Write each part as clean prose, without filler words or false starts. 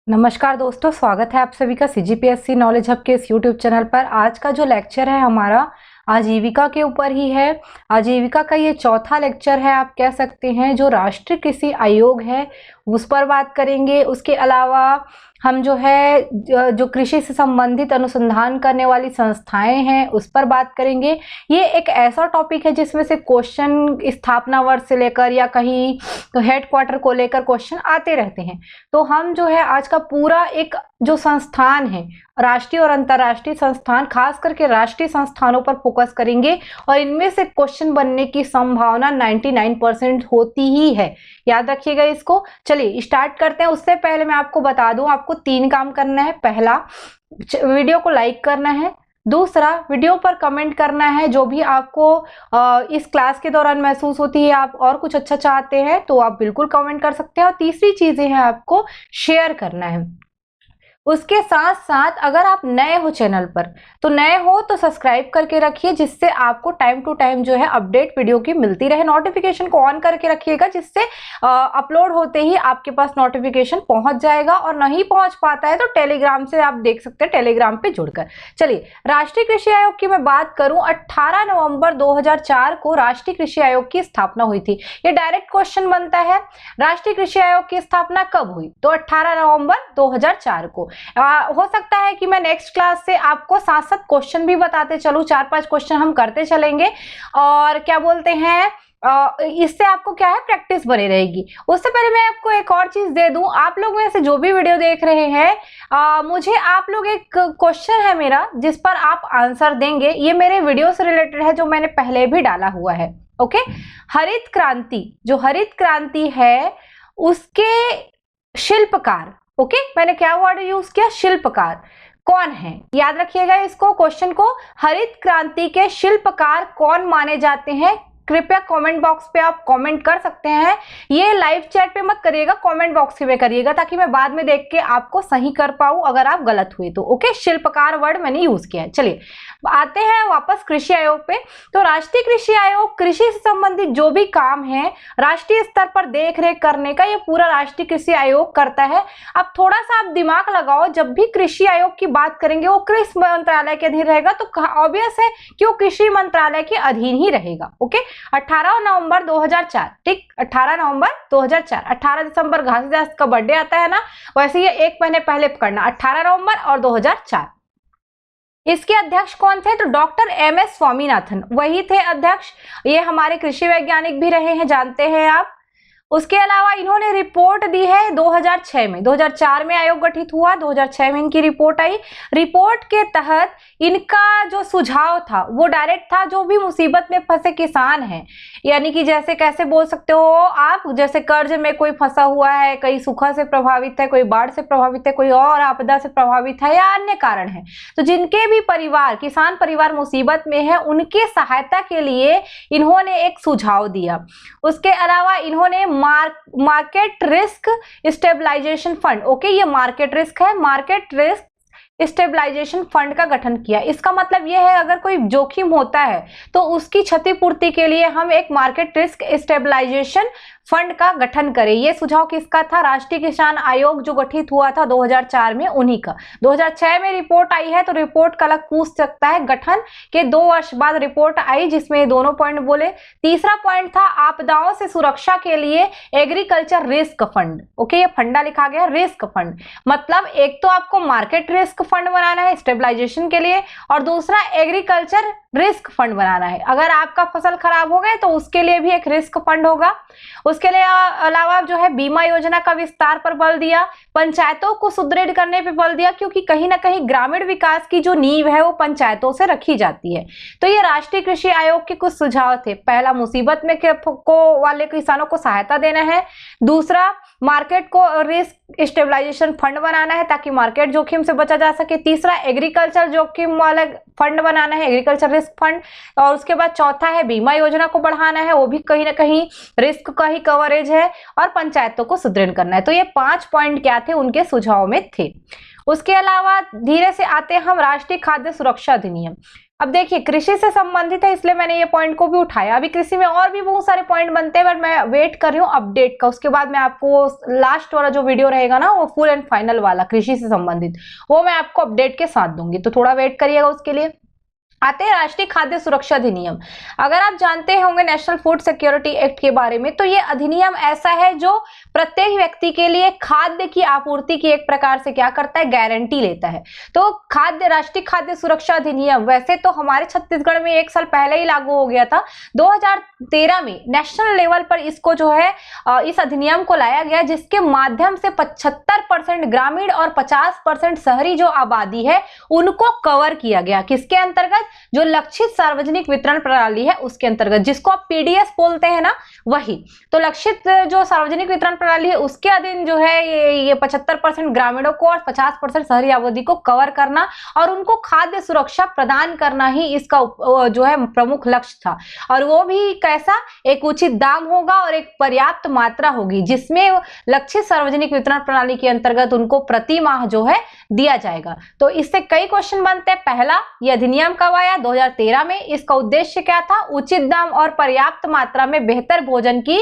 नमस्कार दोस्तों, स्वागत है आप सभी का सीजीपीएससी नॉलेज हब के इस यूट्यूब चैनल पर। आज का जो लेक्चर है हमारा आजीविका के ऊपर ही है। आजीविका का ये चौथा लेक्चर है, आप कह सकते हैं। जो राष्ट्रीय कृषि आयोग है उस पर बात करेंगे। उसके अलावा हम जो है जो कृषि से संबंधित अनुसंधान करने वाली संस्थाएं हैं उस पर बात करेंगे। ये एक ऐसा टॉपिक है जिसमें से क्वेश्चन स्थापना वर्ष से लेकर या कहीं तो हेडक्वार्टर को लेकर क्वेश्चन आते रहते हैं। तो हम जो है आज का पूरा एक जो संस्थान है, राष्ट्रीय और अंतर्राष्ट्रीय संस्थान, खास करके राष्ट्रीय संस्थानों पर फोकस करेंगे और इनमें से क्वेश्चन बनने की संभावना 99% होती ही है। याद रखिएगा इसको। चलिए स्टार्ट करते हैं। उससे पहले मैं आपको बता दूं, आपको 3 काम करना है। पहला, वीडियो को लाइक करना है। दूसरा, वीडियो पर कमेंट करना है। जो भी आपको इस क्लास के दौरान महसूस होती है, आप और कुछ अच्छा चाहते हैं तो आप बिल्कुल कमेंट कर सकते हैं। और तीसरी चीजें हैं, आपको शेयर करना है। उसके साथ साथ अगर आप नए हो चैनल पर तो नए हो तो सब्सक्राइब करके रखिए, जिससे आपको टाइम टू टाइम जो है अपडेट वीडियो की मिलती रहे। नोटिफिकेशन को ऑन करके रखिएगा, जिससे अपलोड होते ही आपके पास नोटिफिकेशन पहुंच जाएगा। और नहीं पहुंच पाता है तो टेलीग्राम से आप देख सकते हैं, टेलीग्राम पे जुड़कर। चलिए, राष्ट्रीय कृषि आयोग की मैं बात करूं, 18 नवंबर 2004 को राष्ट्रीय कृषि आयोग की स्थापना हुई थी। ये डायरेक्ट क्वेश्चन बनता है, राष्ट्रीय कृषि आयोग की स्थापना कब हुई? तो 18 नवंबर 2004 को। हो सकता है कि मैं नेक्स्ट क्लास से आपको साथ साथ क्वेश्चन भी बताते चलूं, 4-5 क्वेश्चन हम करते चलेंगे। और क्या बोलते हैं, इससे आपको क्या है, प्रैक्टिस बनी रहेगी। उससे पहले मैं आपको एक और चीज दे दूं, आप लोग में से जो भी वीडियो देख रहे हैं, मुझे आप लोग एक क्वेश्चन है मेरा जिस पर आप आंसर देंगे। ये मेरे वीडियो से रिलेटेड है, जो मैंने पहले भी डाला हुआ है। ओके, हरित क्रांति, जो हरित क्रांति है उसके शिल्पकार, ओके, मैंने क्या वर्ड यूज किया, शिल्पकार, कौन है? याद रखिएगा इसको, क्वेश्चन को। हरित क्रांति के शिल्पकार कौन माने जाते हैं? कृपया कमेंट बॉक्स पे आप कमेंट कर सकते हैं। ये लाइव चैट पे मत करिएगा, कमेंट बॉक्स में करिएगा, ताकि मैं बाद में देख के आपको सही कर पाऊं अगर आप गलत हुए तो। ओके, शिल्पकार वर्ड मैंने यूज किया है। चलिए आते हैं वापस कृषि आयोग पे। तो राष्ट्रीय कृषि आयोग कृषि से संबंधित जो भी काम है राष्ट्रीय स्तर पर देख रेख करने का, ये पूरा राष्ट्रीय कृषि आयोग करता है। अब थोड़ा सा आप दिमाग लगाओ, जब भी कृषि आयोग की बात करेंगे वो कृषि मंत्रालय के अधीन रहेगा, तो ऑब्वियस है कि वो कृषि मंत्रालय के अधीन ही रहेगा। ओके, 18 नवंबर 2004, ठीक, 18 नवंबर 2004। 18 दिसंबर घासीदास का बर्थडे आता है ना, वैसे ये एक महीने पहले पकड़ना, 18 नवंबर और 2004। इसके अध्यक्ष कौन थे? तो डॉक्टर एम.एस. स्वामीनाथन, वही थे अध्यक्ष। ये हमारे कृषि वैज्ञानिक भी रहे हैं, जानते हैं आप। उसके अलावा इन्होंने रिपोर्ट दी है 2006 में। 2004 में आयोग गठित हुआ, 2006 में इनकी रिपोर्ट आई। रिपोर्ट के तहत इनका जो सुझाव था वो डायरेक्ट था, जो भी मुसीबत में फंसे किसान हैं, यानी कि जैसे कैसे बोल सकते हो आप, जैसे कर्ज में कोई फंसा हुआ है, कोई सूखा से प्रभावित है, कोई बाढ़ से प्रभावित है, कोई और आपदा से प्रभावित है या अन्य कारण है, तो जिनके भी परिवार, किसान परिवार मुसीबत में है, उनके सहायता के लिए इन्होंने एक सुझाव दिया। उसके अलावा इन्होंने market risk stabilization fund, okay, ये मार्केट रिस्क है, मार्केट रिस्क स्टेबलाइजेशन फंड का गठन किया। इसका मतलब यह है, अगर कोई जोखिम होता है तो उसकी क्षतिपूर्ति के लिए हम एक मार्केट रिस्क स्टेबलाइजेशन फंड का गठन करें। यह सुझाव किसका था? राष्ट्रीय किसान आयोग जो गठित हुआ था 2004 में, उन्हीं का। 2006 में रिपोर्ट आई है, तो रिपोर्ट का अलग पूछ सकता है। गठन के 2 वर्ष बाद रिपोर्ट आई, जिसमें दोनों पॉइंट बोले। तीसरा पॉइंट था आपदाओं से सुरक्षा के लिए एग्रीकल्चर रिस्क फंड। ओके, ये फंडा लिखा गया, रिस्क फंड। मतलब एक तो आपको मार्केट रिस्क फंड बनाना है स्टेबलाइजेशन के लिए, और दूसरा एग्रीकल्चर रिस्क फंड बनाना है। अगर आपका फसल खराब हो गए तो उसके लिए भी एक रिस्क फंड होगा। उसके लिए अलावा जो है बीमा योजना का विस्तार पर बल दिया, पंचायतों को सुदृढ़ करने पर बल दिया, क्योंकि कहीं ना कहीं ग्रामीण विकास की जो नींव है वो पंचायतों से रखी जाती है। तो ये राष्ट्रीय कृषि आयोग के कुछ सुझाव थे। पहला, मुसीबत में को वाले किसानों को सहायता देना है। दूसरा, मार्केट को रिस्क स्टेबलाइजेशन फंड बनाना है ताकि मार्केट जोखिम से बचा जा सके। तीसरा, एग्रीकल्चर जोखिम वाला फंड बनाना है, एग्रीकल्चर रिस्क फंड। और उसके बाद चौथा है बीमा योजना को बढ़ाना है, वो भी कहीं ना कहीं रिस्क का ही कवरेज है। और पंचायतों को सुदृढ़ करना है। तो ये 5 पॉइंट क्या थे, उनके सुझाव में थे। उसके अलावा धीरे से आते हैं हम राष्ट्रीय खाद्य सुरक्षा अधिनियम। अब देखिए कृषि से संबंधित है इसलिए मैंने ये पॉइंट को भी उठाया। अभी कृषि में और भी बहुत सारे पॉइंट बनते हैं, बट मैं वेट कर रही हूँ अपडेट का। उसके बाद मैं आपको लास्ट वाला जो वीडियो रहेगा ना, वो फुल एंड फाइनल वाला कृषि से संबंधित, वो मैं आपको अपडेट के साथ दूंगी, तो थोड़ा वेट करिएगा उसके लिए। आते हैं राष्ट्रीय खाद्य सुरक्षा अधिनियम। अगर आप जानते होंगे नेशनल फूड सिक्योरिटी एक्ट के बारे में, तो ये अधिनियम ऐसा है जो प्रत्येक व्यक्ति के लिए खाद्य की आपूर्ति की एक प्रकार से क्या करता है, गारंटी लेता है। तो राष्ट्रीय खाद्य सुरक्षा अधिनियम वैसे तो हमारे छत्तीसगढ़ में 1 साल पहले ही लागू हो गया था। 2013 में नेशनल लेवल पर इसको जो है इस अधिनियम को लाया गया, जिसके माध्यम से 75% ग्रामीण और 50% शहरी जो आबादी है उनको कवर किया गया। किसके अंतर्गत? जो लक्षित सार्वजनिक वितरण प्रणाली है उसके अंतर्गत, जिसको आप पीडीएस बोलते हैं ना, वही। तो लक्षित जो सार्वजनिक वितरण प्रणाली है उसके अधीन जो है ये 75% ग्रामीणों को और 50% शहरी आबादी को कवर करना और उनको खाद्य सुरक्षा प्रदान करना ही इसका जो है प्रमुख लक्ष्य था। और वो भी कैसा, एक उचित दाम होगा और एक पर्याप्त मात्रा होगी, जिसमें लक्षित सार्वजनिक वितरण प्रणाली के अंतर्गत उनको प्रति माह जो है दिया जाएगा। तो इससे कई क्वेश्चन बनते हैं। पहला, यह अधिनियम कब आया? 2013 में। इसका उद्देश्य क्या था? उचित दाम और पर्याप्त मात्रा में बेहतर भोजन की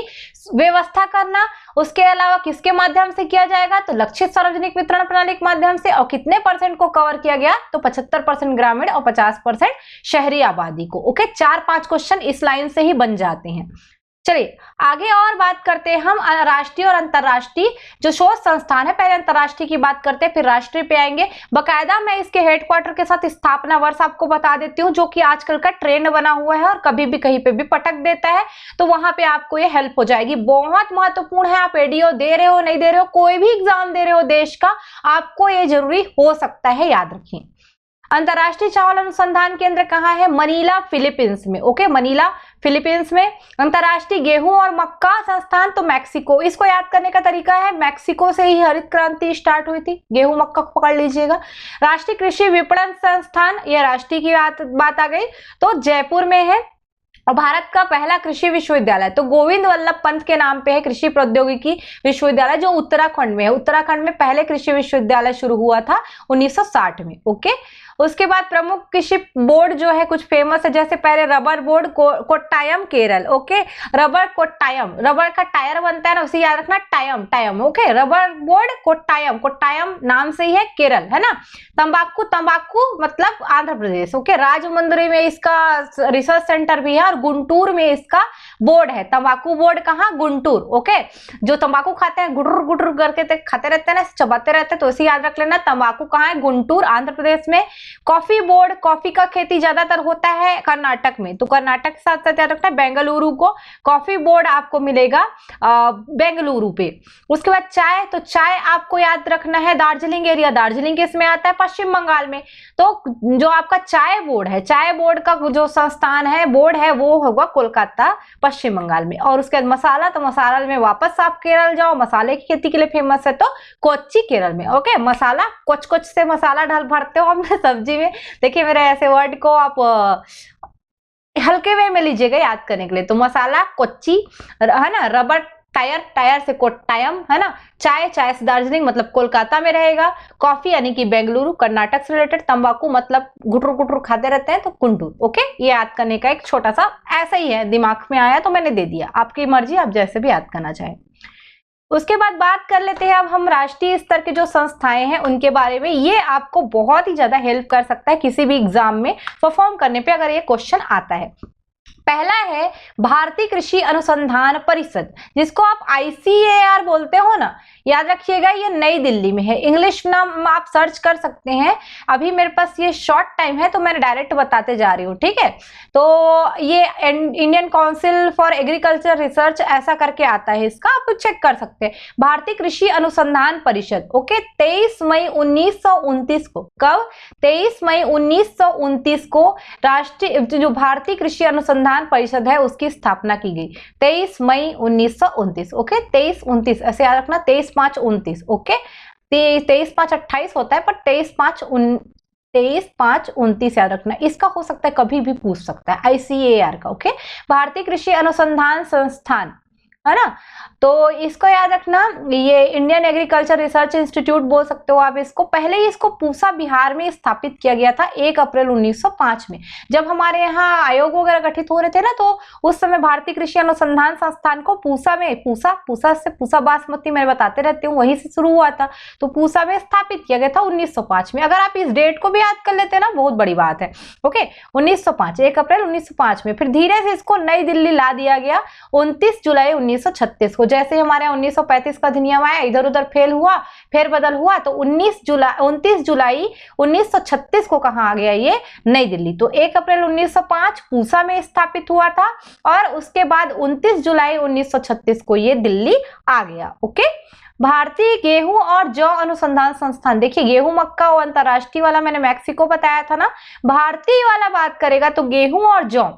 व्यवस्था करना। उसके अलावा किसके माध्यम से किया जाएगा? तो लक्षित सार्वजनिक वितरण प्रणाली के माध्यम से। और कितने परसेंट को कवर किया गया? तो 75% ग्रामीण और 50% शहरी आबादी को। ओके, 4-5 क्वेश्चन इस लाइन से ही बन जाते हैं। चलिए आगे और बात करते हैं हम राष्ट्रीय और अंतर्राष्ट्रीय जो शोध संस्थान है। पहले अंतर्राष्ट्रीय की बात करते हैं, फिर राष्ट्रीय पे आएंगे। बकायदा मैं इसके हेडक्वार्टर के साथ स्थापना वर्ष आपको बता देती हूँ, जो कि आजकल का ट्रेंड बना हुआ है और कभी भी कहीं पे भी पटक देता है, तो वहां पे आपको ये हेल्प हो जाएगी। बहुत महत्वपूर्ण है। आप एडीओ दे रहे हो, नहीं दे रहे हो, कोई भी एग्जाम दे रहे हो देश का, आपको ये जरूरी हो सकता है, याद रखिए। अंतर्राष्ट्रीय चावल अनुसंधान केंद्र कहाँ है? मनीला, फिलीपींस में। ओके, मनीला फिलीपींस में। अंतर्राष्ट्रीय गेहूं और मक्का संस्थान तो मैक्सिको। इसको याद करने का तरीका है, मैक्सिको से ही हरित क्रांति स्टार्ट हुई थी। गेहूं मक्का को पकड़ लीजिएगा। राष्ट्रीय कृषि विपणन संस्थान, यह राष्ट्रीय की बात आ गई, तो जयपुर में है। और भारत का पहला कृषि विश्वविद्यालय तो गोविंद वल्लभ पंत के नाम पे है, कृषि प्रौद्योगिकी विश्वविद्यालय, जो उत्तराखंड में है। उत्तराखंड में पहले कृषि विश्वविद्यालय शुरू हुआ था 1960 में। ओके, उसके बाद प्रमुख कृषि बोर्ड जो है कुछ फेमस है, जैसे पहले rubber board Kottayam Kerala. Okay, rubber Kottayam, rubber का टायर बनता है ना, उसे याद रखना, time time. Okay, rubber board Kottayam, Kottayam नाम से ही है, केरल है ना। तंबाकू, तंबाकू मतलब आंध्र प्रदेश। ओके, राजमुंद्री में इसका रिसर्च सेंटर भी है और गुंटूर में इसका बोर्ड है। तंबाकू बोर्ड कहाँ? गुंटूर। ओके, जो तंबाकू खाते हैं गुटर गुटर करके खाते रहते हैं ना, चबाते रहते हैं, तो इसे याद रख लेना। तंबाकू कहाँ है? गुंटूर, आंध्र प्रदेश में। कॉफी बोर्ड, कॉफी का खेती ज्यादातर होता है कर्नाटक में, तो कर्नाटक के साथ साथ याद रखना है बेंगलुरु को कॉफी बोर्ड आपको मिलेगा बेंगलुरु पे। उसके बाद चाय, तो चाय आपको याद रखना है दार्जिलिंग एरिया। दार्जिलिंग किसमें आता है? पश्चिम बंगाल में। तो जो आपका चाय बोर्ड है, चाय बोर्ड का जो संस्थान है, बोर्ड है, वो होगा कोलकाता, पश्चिम बंगाल में। और उसके बाद मसाला, तो मसाला में वापस आप केरल जाओ, मसाले की खेती के लिए फेमस है तो कोच्चि केरल में। ओके, मसाला कुछ कुछ से मसाला ढल भरते हो हमने सब्जी में। देखिए मेरे ऐसे वर्ड को आप हल्के वे में लीजिएगा याद करने के लिए। तो मसाला कोच्चि है ना, रबर टायर, टायर से कोट्टायम है ना, चाय, चाय से दार्जिलिंग मतलब कोलकाता में रहेगा, कॉफी यानी कि बेंगलुरु कर्नाटक से रिलेटेड, तंबाकू मतलब गुटुर गुटुर खाते रहते हैं तो गुंटूर। ओके, ये याद करने का एक छोटा सा ऐसा ही है, दिमाग में आया तो मैंने दे दिया, आपकी मर्जी, आप जैसे भी याद करना चाहें। उसके बाद बात कर लेते हैं अब हम राष्ट्रीय स्तर के जो संस्थाएं हैं उनके बारे में। ये आपको बहुत ही ज्यादा हेल्प कर सकता है किसी भी एग्जाम में परफॉर्म करने पे अगर ये क्वेश्चन आता है। पहला है भारतीय कृषि अनुसंधान परिषद, जिसको आप ICAR बोलते हो ना, याद रखिएगा ये नई दिल्ली में है। इंग्लिश नाम आप सर्च कर सकते हैं, अभी मेरे पास ये शॉर्ट टाइम है तो मैं डायरेक्ट बताते जा रही हूँ, ठीक है। तो ये Indian council for agriculture research ऐसा करके आता है, इसका आप चेक कर सकते हैं। भारतीय कृषि अनुसंधान परिषद। ओके, 23 मई 1929 को, कब? 23 मई 1929 को राष्ट्रीय जो भारतीय कृषि अनुसंधान परिषद है उसकी स्थापना की गई। 23 मई 1929। ओके, 23-29 ऐसे याद रखना, 23-5-29। ओके, 23-5-28 होता है पर 23-5-29 याद रखना। इसका हो सकता है कभी भी पूछ सकता है ICAR का। ओके, भारतीय कृषि अनुसंधान संस्थान है ना। तो इसको याद रखना, ये इंडियन एग्रीकल्चर रिसर्च इंस्टीट्यूट बोल सकते हो आप इसको। पहले ही इसको पूसा बिहार में स्थापित किया गया था 1 अप्रैल 1905 में। जब हमारे यहाँ आयोग वगैरह गठित हो रहे थे ना, तो उस समय भारतीय कृषि अनुसंधान संस्थान को पूसा में, पूसा बासमती मैं बताते रहती हूँ, वहीं से शुरू हुआ था। तो पूसा में स्थापित किया गया था 1905 में। अगर आप इस डेट को भी याद कर लेते हैं ना, बहुत बड़ी बात है। ओके, 1905, 1 अप्रैल 1905 में। फिर धीरे से इसको नई दिल्ली ला दिया गया 29 जुलाई 1936 को। जैसे हमारे 1935 का अधिनियम आया, इधर उधर फेर बदल हुआ, तो 29 जुलाई 1936 को कहाँ आ गया ये, नई दिल्ली। तो 1 अप्रैल 1905 पूसा में स्थापित हुआ था, और उसके बाद 29 जुलाई 1936 को ये दिल्ली आ गया। ओके, भारतीय गेहूं और जौ अनुसंधान संस्थान, देखिए गेहूं मक्का और अंतरराष्ट्रीय वाला मैंने मैक्सिको बताया था ना, भारतीय वाला बात करेगा तो गेहूं और जौ,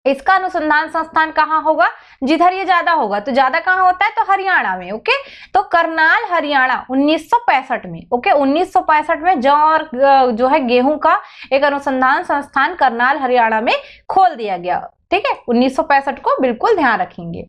इसका अनुसंधान संस्थान कहाँ होगा, जिधर ये ज्यादा होगा। तो ज्यादा कहाँ होता है, तो हरियाणा में। ओके, तो करनाल हरियाणा 1965 में। ओके, 1965 में जौ और जो है गेहूं का एक अनुसंधान संस्थान करनाल हरियाणा में खोल दिया गया। ठीक है, 1965 को बिल्कुल ध्यान रखेंगे।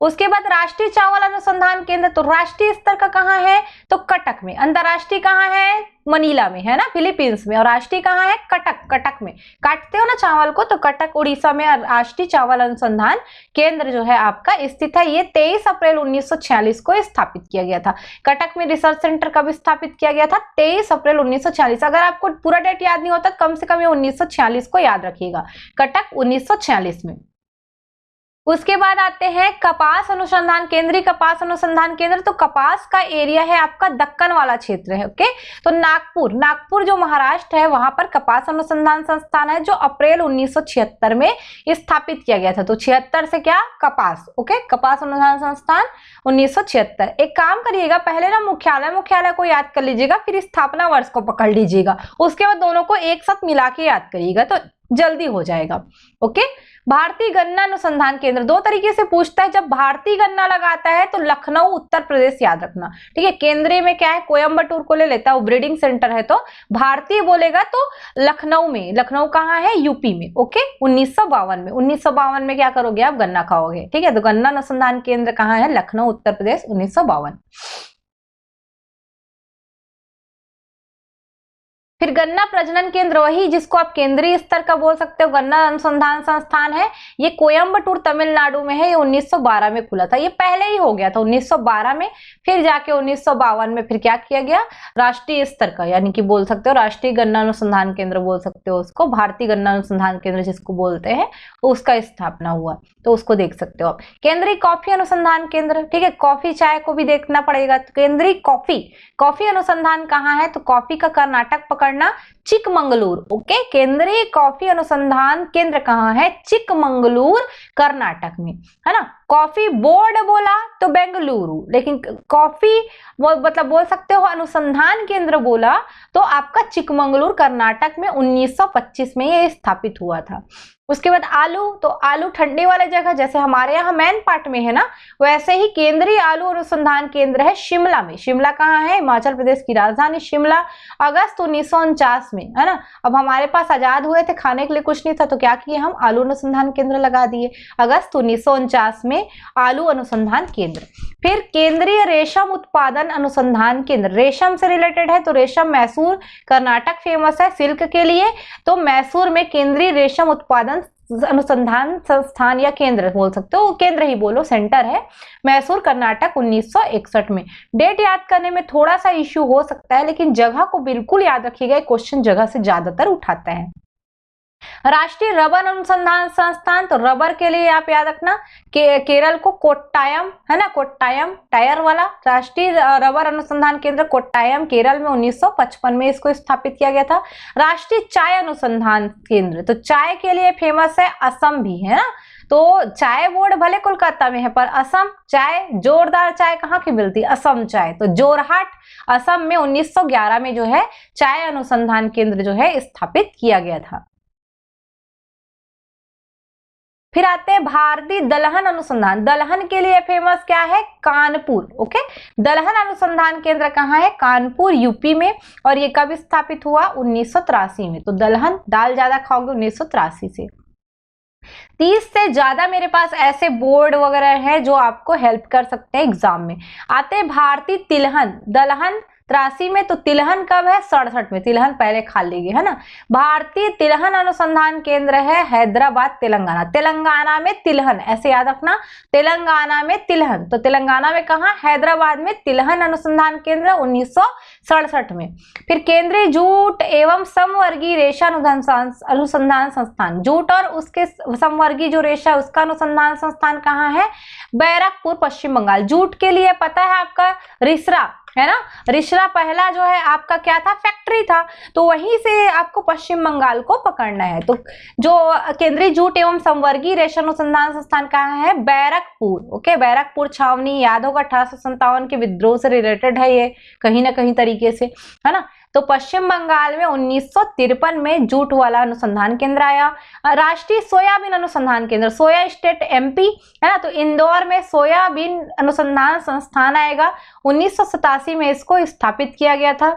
उसके बाद राष्ट्रीय चावल अनुसंधान केंद्र, तो राष्ट्रीय स्तर का कहाँ है, तो कटक में। अंतरराष्ट्रीय कहाँ है, मनीला में, है ना, फिलीपींस में। और राष्ट्रीय कहाँ है, कटक में। काटते हो ना चावल को, तो कटक उड़ीसा में राष्ट्रीय चावल अनुसंधान केंद्र जो है आपका स्थित है। ये 23 अप्रैल 1946 को स्थापित किया गया था। कटक में रिसर्च सेंटर कब स्थापित किया गया था, 23 अप्रैल 1946। अगर आपको पूरा डेट याद नहीं होता, कम से कम ये 1946 को याद रखिएगा, कटक 1946 में। उसके बाद आते हैं कपास अनुसंधान, केंद्रीय कपास अनुसंधान केंद्र। तो कपास का एरिया है आपका दक्कन वाला क्षेत्र है। ओके, तो नागपुर जो महाराष्ट्र है, वहां पर कपास अनुसंधान संस्थान है, जो अप्रैल 1976 में स्थापित किया गया था। तो 76 से क्या, कपास। ओके, कपास अनुसंधान संस्थान 1976। एक काम करिएगा, पहले ना मुख्यालय को याद कर लीजिएगा, फिर स्थापना वर्ष को पकड़ लीजिएगा, उसके बाद दोनों को एक साथ मिला के याद करिएगा, तो जल्दी हो जाएगा। ओके, भारतीय गन्ना अनुसंधान केंद्र, दो तरीके से पूछता है। जब भारतीय गन्ना लगाता है तो लखनऊ उत्तर प्रदेश याद रखना। ठीक है, केंद्रीय में क्या है, कोयम्बटूर को ले लेता है, वो ब्रीडिंग सेंटर है। तो भारतीय बोलेगा तो लखनऊ में, लखनऊ कहाँ है, यूपी में। ओके, 1952 में क्या करोगे आप, गन्ना खाओगे। ठीक है, तो गन्ना अनुसंधान केंद्र कहाँ है, लखनऊ उत्तर प्रदेश, 1952। फिर गन्ना प्रजनन केंद्र, वही जिसको आप केंद्रीय स्तर का बोल सकते हो, गन्ना अनुसंधान संस्थान है, ये कोयम्बटूर तमिलनाडु में है। ये 1912 में खुला था, ये पहले ही हो गया था 1912 में। फिर जाके 1952 में फिर क्या किया गया, राष्ट्रीय स्तर का, यानी कि बोल सकते हो राष्ट्रीय गन्ना अनुसंधान केंद्र बोल सकते हो उसको, भारतीय गन्ना अनुसंधान केंद्र जिसको बोलते हैं, उसका स्थापना हुआ। तो उसको देख सकते हो आप। केंद्रीय कॉफी अनुसंधान केंद्र, ठीक है, कॉफी चाय को भी देखना पड़ेगा। तो केंद्रीय कॉफी अनुसंधान कहाँ है, तो कॉफी का कर्नाटक पकड़ना, चिकमंगलूर। ओके, केंद्रीय कॉफी अनुसंधान केंद्र कहाँ है, चिकमंगलूर कर्नाटक में, है ना। कॉफी बोर्ड बोला तो बेंगलुरु, लेकिन कॉफी मतलब बोल सकते हो अनुसंधान केंद्र बोला तो आपका चिकमंगलूर कर्नाटक में 1925 में ये स्थापित हुआ था। उसके बाद आलू, तो आलू ठंडी वाले जगह, जैसे हमारे यहाँ मैन पार्ट में है ना, वैसे ही केंद्रीय आलू अनुसंधान केंद्र है शिमला में। शिमला कहाँ है, हिमाचल प्रदेश की राजधानी शिमला। अगस्त 1949 में, है ना। अब हमारे पास आजाद हुए थे, खाने के लिए कुछ नहीं था, तो क्या किए हम, आलू अनुसंधान केंद्र लगा दिए। अगस्त 1949 में आलू अनुसंधान केंद्र। फिर केंद्रीय रेशम उत्पादन अनुसंधान केंद्र, रेशम से रिलेटेड है, तो रेशम मैसूर कर्नाटक फेमस है सिल्क के लिए। तो मैसूर में केंद्रीय रेशम उत्पादन अनुसंधान संस्थान या केंद्र बोल सकते हो, केंद्र ही बोलो, सेंटर है मैसूर कर्नाटक 1961 में। डेट याद करने में थोड़ा सा इश्यू हो सकता है, लेकिन जगह को बिल्कुल याद रखिएगा, क्वेश्चन जगह से ज्यादातर उठाता है। राष्ट्रीय रबर अनुसंधान संस्थान, तो रबर के लिए आप याद रखना केरल को कोट्टायम, है ना, कोट्टायम टायर वाला। राष्ट्रीय रबर अनुसंधान केंद्र कोट्टायम केरल में 1955 में इसको स्थापित किया गया था। राष्ट्रीय चाय अनुसंधान केंद्र, तो चाय के लिए फेमस है, असम भी है ना। तो चाय बोर्ड भले कोलकाता में है, पर असम चाय, जोरदार चाय कहाँ की मिलती है, असम चाय। तो जोरहाट असम में 1911 में जो है चाय अनुसंधान केंद्र जो है स्थापित किया गया था। फिर आते हैं भारतीय दलहन अनुसंधान, दलहन के लिए फेमस क्या है, कानपुर। ओके, दलहन अनुसंधान केंद्र कहाँ है, कानपुर यूपी में। और ये कब स्थापित हुआ, 1983 में। तो दलहन, दाल ज्यादा खाओगे 1983 से। 30 से ज्यादा मेरे पास ऐसे बोर्ड वगैरह है जो आपको हेल्प कर सकते हैं एग्जाम में। आते हैं भारतीय तिलहन दलहन 83 में, तो तिलहन कब है? 67 में। तिलहन पहले खा लेंगे, है ना। भारतीय तिलहन अनुसंधान केंद्र है हैदराबाद तेलंगाना। तेलंगाना में तिलहन, ऐसे याद रखना, तेलंगाना में तिलहन। तो तेलंगाना में कहा? हैदराबाद में तिलहन अनुसंधान केंद्र 1967 में। फिर केंद्रीय जूट एवं समवर्गीय रेशा अनुसंधान संस्थान, जूट और उसके समवर्गीय जो रेशा उसका अनुसंधान संस्थान कहाँ है? बैरकपुर पश्चिम बंगाल। जूट के लिए पता है आपका रिसरा, है ना। रिसरा पहला जो है आपका क्या था? फैक्ट्री था। तो वहीं से आपको पश्चिम बंगाल को पकड़ना है। तो जो केंद्रीय जूट एवं संवर्गीय रेशा अनुसंधान संस्थान कहाँ है? बैरकपुर। ओके, बैरकपुर छावनी, याद होगा 1857 के विद्रोह से रिलेटेड है ये कहीं ना कहीं तरीके से, है ना। तो पश्चिम बंगाल में 1953 में जूट वाला अनुसंधान केंद्र आया। राष्ट्रीय सोयाबीन अनुसंधान केंद्र, सोया स्टेट एमपी, है ना। तो इंदौर में सोयाबीन अनुसंधान संस्थान आएगा। 1987 में इसको स्थापित किया गया था।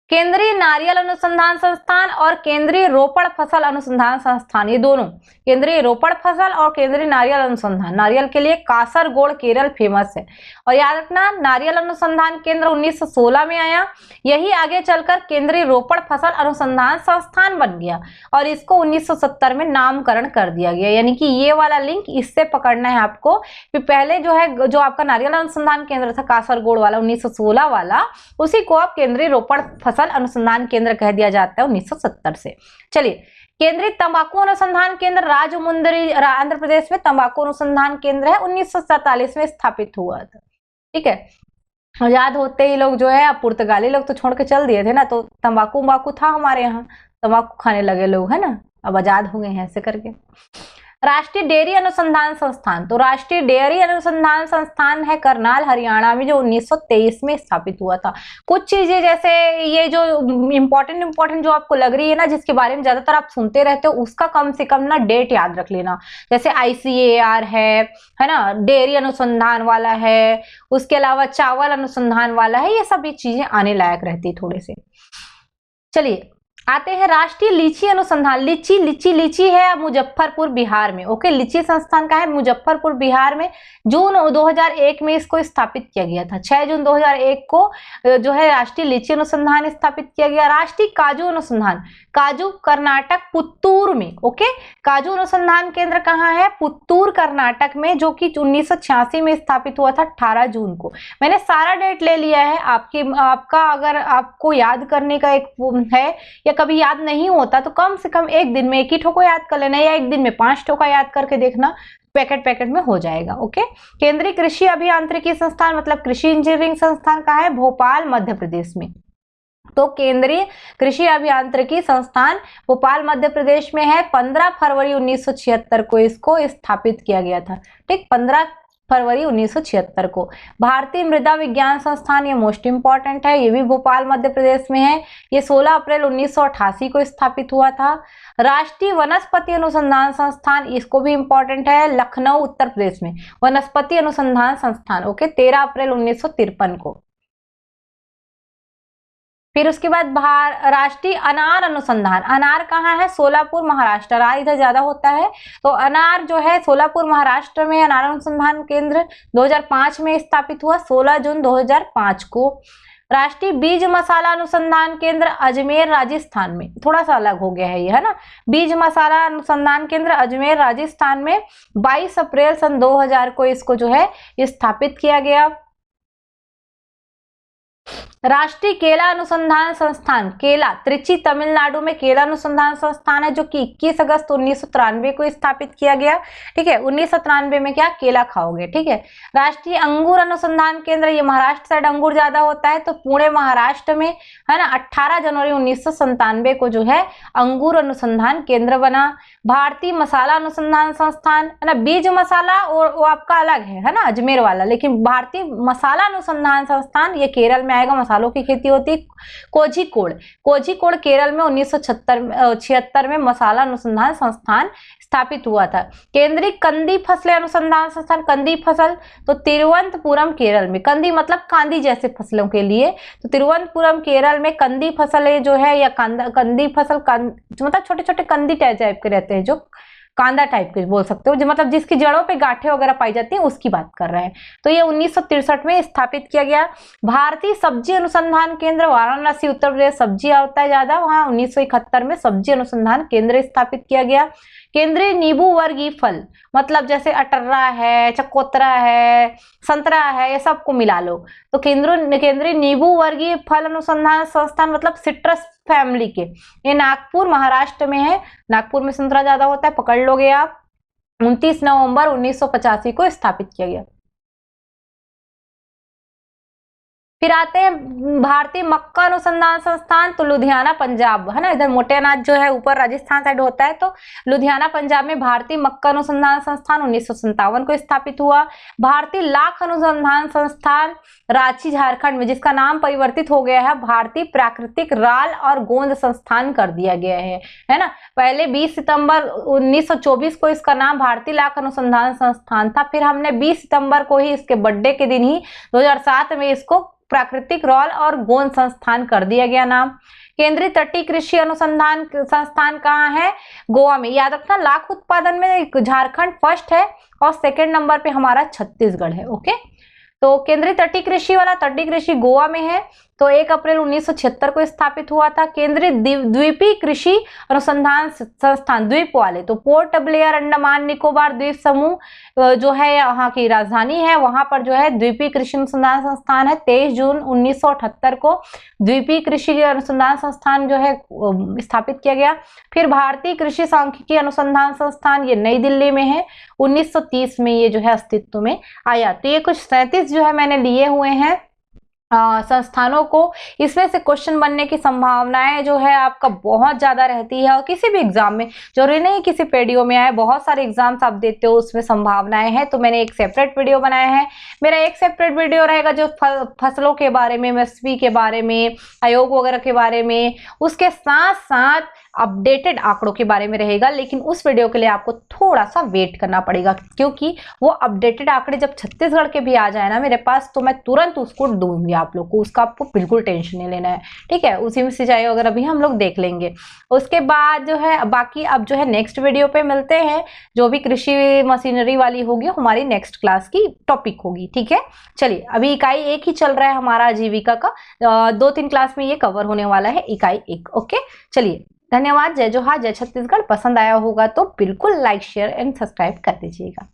केंद्रीय नारियल अनुसंधान संस्थान और केंद्रीय रोपड़ फसल अनुसंधान संस्थान, ये दोनों, केंद्रीय रोपड़ फसल और केंद्रीय नारियल अनुसंधान, नारियल के लिए कासरगोड केरल फेमस है। और याद रखना, नारियल अनुसंधान केंद्र 1916 में आया। यही आगे चलकर केंद्रीय रोपड़ फसल अनुसंधान संस्थान बन गया और इसको 1970 में नामकरण कर दिया गया। यानी कि ये वाला लिंक इससे पकड़ना है आपको कि पहले जो है, जो आपका नारियल अनुसंधान केंद्र था कासरगोड वाला 1916 वाला, उसी को आप केंद्रीय रोपड़ फसल अनुसंधान केंद्र कह दिया जाता है 1970 से। चलिए, केंद्रीय तंबाकू अनुसंधान केंद्र राजमुंदरी आंध्र प्रदेश में तंबाकू अनुसंधान केंद्र है, 1947 में स्थापित हुआ था। ठीक है, आजाद होते ही लोग जो है, अब पुर्तगाली लोग तो छोड़ के चल दिए थे ना, तो तंबाकू था हमारे यहाँ, तंबाकू खाने लगे लोग, है ना। अब आजाद हो गए हैं ऐसे करके। राष्ट्रीय डेयरी अनुसंधान संस्थान, तो राष्ट्रीय डेयरी अनुसंधान संस्थान है करनाल हरियाणा में, जो 1923 में स्थापित हुआ था। कुछ चीजें जैसे ये जो इंपॉर्टेंट जो आपको लग रही है ना, जिसके बारे में ज्यादातर आप सुनते रहते हो, उसका कम से कम ना डेट याद रख लेना। जैसे ICAR है ना, डेयरी अनुसंधान वाला है, उसके अलावा चावल अनुसंधान वाला है, ये सभी चीजें आने लायक रहती थोड़े से। चलिए आते हैं राष्ट्रीय लीची अनुसंधान। लीची है मुजफ्फरपुर बिहार में। ओके, लीची संस्थान का है मुजफ्फरपुर बिहार में। जून 2001 में इसको स्थापित किया गया था। 6 जून 2001 को जो है राष्ट्रीय लीची अनुसंधान स्थापित किया गया। राष्ट्रीय काजू अनुसंधान, काजू कर्नाटक पुत्तूर में। ओके, काजू अनुसंधान केंद्र कहाँ है? पुत्तूर कर्नाटक में, जो कि 1986 में स्थापित हुआ था 18 जून को। मैंने सारा डेट ले लिया है आपका अगर आपको याद करने का एक है या कभी याद नहीं होता तो कम से कम एक दिन में एक ही ठो को याद कर लेना, या एक दिन में 5 ठो का याद करके देखना, पैकेट में हो जाएगा। ओके, केंद्रीय कृषि अभियांत्रिकी संस्थान मतलब कृषि इंजीनियरिंग संस्थान का है भोपाल मध्य प्रदेश में। तो केंद्रीय कृषि अभियांत्रिकी संस्थान भोपाल मध्य प्रदेश में है। 15 फरवरी 1976 को इसको स्थापित किया गया था। ठीक, 15 फरवरी 1976 को। भारतीय मृदा विज्ञान संस्थान, ये मोस्ट इंपॉर्टेंट है, ये भी भोपाल मध्य प्रदेश में है। ये 16 अप्रैल 1988 को स्थापित हुआ था। राष्ट्रीय वनस्पति अनुसंधान संस्थान, इसको भी इंपॉर्टेंट है, लखनऊ उत्तर प्रदेश में वनस्पति अनुसंधान संस्थान। ओके, 13 अप्रैल 1953 को। फिर उसके बाद राष्ट्रीय अनार अनुसंधान, अनार कहाँ है? सोलापुर महाराष्ट्र। अनार इधर ज्यादा होता है, तो अनार जो है सोलापुर महाराष्ट्र में अनार अनुसंधान केंद्र 2005 में स्थापित हुआ, 16 जून 2005 को। राष्ट्रीय बीज मसाला अनुसंधान केंद्र अजमेर राजस्थान में, थोड़ा सा अलग हो गया है ये, है ना। बीज मसाला अनुसंधान केंद्र अजमेर राजस्थान में 22 अप्रैल सन 2000 को इसको जो है स्थापित किया गया। राष्ट्रीय केला अनुसंधान संस्थान, केला त्रिची तमिलनाडु में केला अनुसंधान संस्थान है, जो कि 21 अगस्त 1993 को स्थापित किया गया। ठीक है, 1993 में क्या केला खाओगे। ठीक है, राष्ट्रीय अंगूर अनुसंधान केंद्र, ये महाराष्ट्र साइड अंगूर ज्यादा होता है, तो पुणे महाराष्ट्र में, है ना। 18 जनवरी 1997 को जो है अंगूर अनुसंधान केंद्र बना। भारतीय मसाला अनुसंधान संस्थान, है ना। बीज मसाला और वो आपका अलग है ना, अजमेर वाला, लेकिन भारतीय मसाला अनुसंधान संस्थान ये केरल में आएगा, मसालों की खेती होती है। कोझिकोड केरल में 1976 में मसाला अनुसंधान संस्थान स्थापित हुआ था। केंद्रीय कंदी फसलें अनुसंधान संस्थान, कंदी फसल तो तिरुवनंतपुरम केरल में, कंदी मतलब कांदी जैसे फसलों के लिए, तो तिरुवनंतपुरम केरल में कंदी फसलें जो है या कंदी फसल मतलब छोटे छोटे कंदी टाइप के रहते हैं, जो कांदा टाइप के बोल सकते हो, जो मतलब जिसकी जड़ों पे गांठें वगैरह पाई जाती हैं, उसकी बात कर रहे हैं। तो ये 1963 में स्थापित किया गया। भारतीय सब्जी अनुसंधान केंद्र वाराणसी उत्तर प्रदेश, सब्जी आता है ज्यादा वहां, 1971 में सब्जी अनुसंधान केंद्र स्थापित किया गया। केंद्रीय नींबू वर्गीय फल मतलब जैसे अटर्रा है, चकोतरा है, संतरा है, ये सबको मिला लो तो केंद्रीय नींबू वर्गीय फल अनुसंधान संस्थान मतलब सिट्रस फैमिली के, ये नागपुर महाराष्ट्र में है। नागपुर में संतरा ज्यादा होता है, पकड़ लोगे आप। 29 नवंबर 1985 को स्थापित किया गया। फिर आते हैं भारतीय मक्का अनुसंधान संस्थान, तो लुधियाना पंजाब है ना, इधर मोटे अनाज जो है ऊपर राजस्थान साइड होता है, तो लुधियाना पंजाब में भारतीय मक्का अनुसंधान संस्थान 1957 को स्थापित हुआ। भारतीय लाख अनुसंधान संस्थान रांची झारखंड में, जिसका नाम परिवर्तित हो गया है, भारतीय प्राकृतिक राल और गोंद संस्थान कर दिया गया है ना। पहले 20 सितंबर 1924 को इसका नाम भारतीय लाख अनुसंधान संस्थान था, फिर हमने 20 सितंबर को ही इसके बर्थडे के दिन ही 2007 में इसको प्राकृतिक राल और गोंद संस्थान कर दिया गया नाम। केंद्रीय तटीय कृषि अनुसंधान संस्थान कहाँ है? गोवा में। याद रखना, लाख उत्पादन में झारखंड फर्स्ट है और सेकंड नंबर पे हमारा छत्तीसगढ़ है। ओके, तो केंद्रीय तटीय कृषि वाला तटीय कृषि गोवा में है, तो 1 अप्रैल 1976 को स्थापित हुआ था। केंद्रीय द्वीपीय कृषि अनुसंधान संस्थान द्वीप वाले, तो पोर्ट ब्लेयर अंडमान निकोबार द्वीप समूह जो है यहाँ की राजधानी है, वहां पर जो है द्वीपीय कृषि अनुसंधान संस्थान है। 23 जून 1978 को द्वीपीय कृषि अनुसंधान संस्थान जो है स्थापित किया गया। फिर भारतीय कृषि सांख्यिकी अनुसंधान संस्थान, ये नई दिल्ली में है, 1930 में ये जो है अस्तित्व में आया। तो ये कुछ 37 जो है मैंने लिए हुए हैं संस्थानों को। इसमें से क्वेश्चन बनने की संभावनाएं जो है आपका बहुत ज्यादा रहती है, और किसी भी एग्जाम में, जरूरी नहीं किसी पीडीओ में आए, बहुत सारे एग्जाम्स आप देते हो उसमें संभावनाएं हैं। तो मैंने एक सेपरेट वीडियो बनाया है, मेरा एक सेपरेट वीडियो रहेगा जो फसलों के बारे में, एमएसपी के बारे में, आयोग वगैरह के बारे में, उसके साथ साथ अपडेटेड आंकड़ों के बारे में रहेगा। लेकिन उस वीडियो के लिए आपको थोड़ा सा वेट करना पड़ेगा, क्योंकि वो अपडेटेड आंकड़े जब छत्तीसगढ़ के भी आ जाए ना मेरे पास, तो मैं तुरंत उसको दूंगी आप लोग को, उसका आपको बिल्कुल टेंशन नहीं लेना है, ठीक है। उसी में सिंचाई वगैरह भी हम लोग देख लेंगे। उसके बाद जो है बाकी अब जो है नेक्स्ट वीडियो पे मिलते हैं, जो भी कृषि मशीनरी वाली होगी हमारी नेक्स्ट क्लास की टॉपिक होगी, ठीक है। चलिए, अभी इकाई 1 ही चल रहा है हमारा आजीविका का, 2-3 क्लास में ये कवर होने वाला है इकाई 1। ओके, चलिए, धन्यवाद। जय जोहार, जय छत्तीसगढ़। पसंद आया होगा तो बिल्कुल लाइक, शेयर एंड सब्सक्राइब कर दीजिएगा।